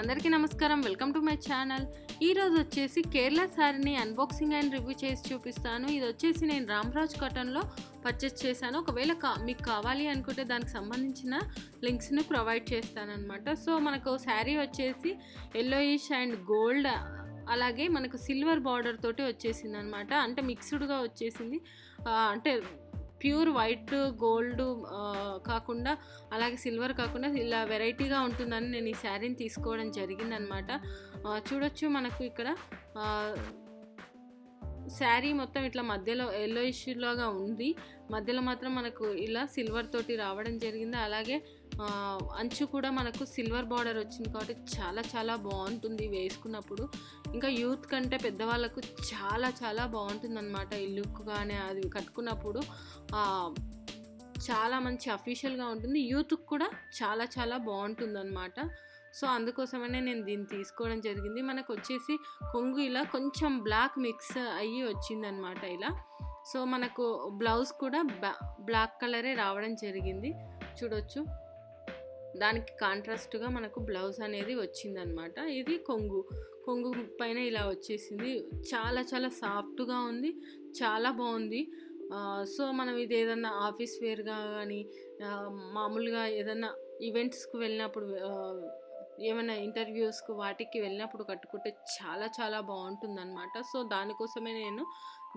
అందరికీ నమస్కారం, welcome to my channel. ఈరోజు వచ్చేసి కేరళ శారీని అన్బాక్సింగ్ అండ్ రివ్యూ చేసి చూపిస్తాను. ఇది వచ్చేసి నేను రామ్రాజ్ కాటన్లో పర్చేస్ చేశాను. ఒకవేళ మీకు కావాలి అనుకుంటే దానికి సంబంధించిన లింక్స్ని ప్రొవైడ్ చేస్తానన్నమాట. సో మనకు శారీ వచ్చేసి ఎల్లోయిష్ అండ్ గోల్డ్ అలాగే మనకు సిల్వర్ బార్డర్ తోటి వచ్చేసింది అనమాట. అంటే మిక్స్డ్గా వచ్చేసింది. అంటే ప్యూర్ వైట్ గోల్డ్ కాకుండా అలాగే సిల్వర్ కాకుండా ఇలా వెరైటీగా ఉంటుందని నేను ఈ శారీని తీసుకోవడం జరిగిందనమాట. చూడొచ్చు మనకు ఇక్కడ శారీ మొత్తం ఇట్లా మధ్యలో ఎల్లోయిష్ లాగా ఉంది. మధ్యలో మాత్రం మనకు ఇలా సిల్వర్ తోటి రావడం జరిగింది. అలాగే అంచు కూడా మనకు సిల్వర్ బార్డర్ వచ్చింది కాబట్టి చాలా చాలా బాగుంటుంది వేసుకున్నప్పుడు. ఇంకా యూత్ కంటే పెద్దవాళ్ళకు చాలా చాలా బాగుంటుంది అనమాట. ఈ లుక్ కానీ అది కట్టుకున్నప్పుడు చాలా మంచి అఫీషియల్గా ఉంటుంది. యూత్కి కూడా చాలా చాలా బాగుంటుంది అనమాట. సో అందుకోసమనే నేను దీన్ని తీసుకోవడం జరిగింది. మనకు వచ్చేసి కొంగు ఇలా కొంచెం బ్లాక్ మిక్స్ అయ్యి వచ్చిందనమాట ఇలా. సో మనకు బ్లౌజ్ కూడా బ్లాక్ కలరే రావడం జరిగింది. చూడొచ్చు, దానికి కాంట్రాస్ట్గా మనకు బ్లౌజ్ అనేది వచ్చిందనమాట. ఇది కొంగు పైన ఇలా వచ్చేసింది. చాలా చాలా సాఫ్ట్గా ఉంది, చాలా బాగుంది. సో మనం ఇది ఏదన్నా ఆఫీస్ వేర్గా కానీ మామూలుగా ఏదన్నా ఈవెంట్స్కి వెళ్ళినప్పుడు ఏమైనా ఇంటర్వ్యూస్కి వాటికి వెళ్ళినప్పుడు కట్టుకుంటే చాలా చాలా బాగుంటుందన్నమాట. సో దానికోసమే నేను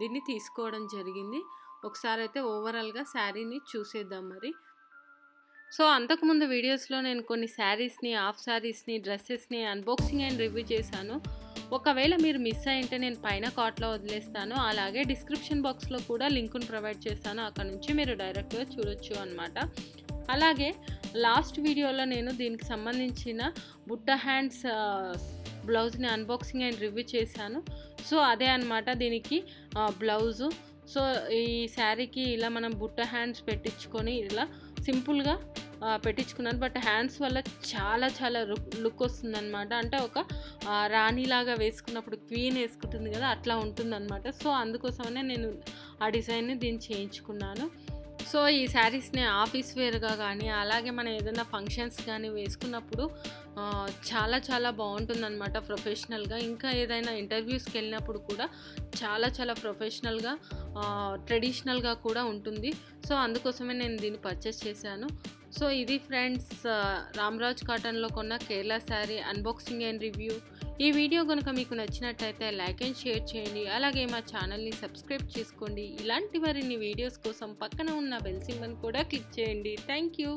దీన్ని తీసుకోవడం జరిగింది. ఒకసారి అయితే ఓవరాల్గా శారీని చూసేద్దాం మరి. సో అంతకుముందు వీడియోస్లో నేను కొన్ని శారీస్ని, హాఫ్ శారీస్ని, డ్రెస్సెస్ని అన్బాక్సింగ్ అండ్ రివ్యూ చేశాను. ఒకవేళ మీరు మిస్ అయింటే నేను పైన కార్ట్లో వదిలేస్తాను. అలాగే డిస్క్రిప్షన్ బాక్స్లో కూడా లింకును ప్రొవైడ్ చేస్తాను. అక్కడ నుంచి మీరు డైరెక్ట్గా చూడొచ్చు అనమాట. అలాగే లాస్ట్ వీడియోలో నేను దీనికి సంబంధించిన బుట్ట హ్యాండ్స్ బ్లౌజ్ని అన్బాక్సింగ్ అండ్ రివ్యూ చేశాను. సో అదే అనమాట దీనికి బ్లౌజు. సో ఈ శారీకి ఇలా మనం బుట్ట హ్యాండ్స్ పెట్టించుకొని ఇలా సింపుల్గా పెట్టించుకున్నాను. బట్ హ్యాండ్స్ వల్ల చాలా చాలా లుక్ వస్తుందన్నమాట. అంటే ఒక రాణిలాగా వేసుకున్నప్పుడు క్వీన్ వేసుకుంటుంది కదా, అట్లా ఉంటుందన్నమాట. సో అందుకోసమనే నేను ఆ డిజైన్ని దీన్ని చేయించుకున్నాను. సో ఈ శారీస్ని ఆఫీస్ వేర్గా కానీ అలాగే మనం ఏదైనా ఫంక్షన్స్ కానీ వేసుకున్నప్పుడు చాలా చాలా బాగుంటుందన్నమాట ప్రొఫెషనల్గా. ఇంకా ఏదైనా ఇంటర్వ్యూస్కి వెళ్ళినప్పుడు కూడా చాలా చాలా ప్రొఫెషనల్గా ట్రెడిషనల్గా కూడా ఉంటుంది. సో అందుకోసమే నేను దీన్ని పర్చేస్ చేశాను. సో ఇది ఫ్రెండ్స్, రామ్రాజ్ కాటన్లో కొన్న Kerala sari unboxing and review. ఈ వీడియో కనుక మీకు నచ్చినట్టయితే లైక్ అండ్ షేర్ చేయండి. అలాగే మా ఛానల్ని సబ్స్క్రైబ్ చేసుకోండి. ఇలాంటి మరిన్ని వీడియోస్ కోసం పక్కన ఉన్న బెల్ సింబల్ కూడా క్లిక్ చేయండి. Thank you.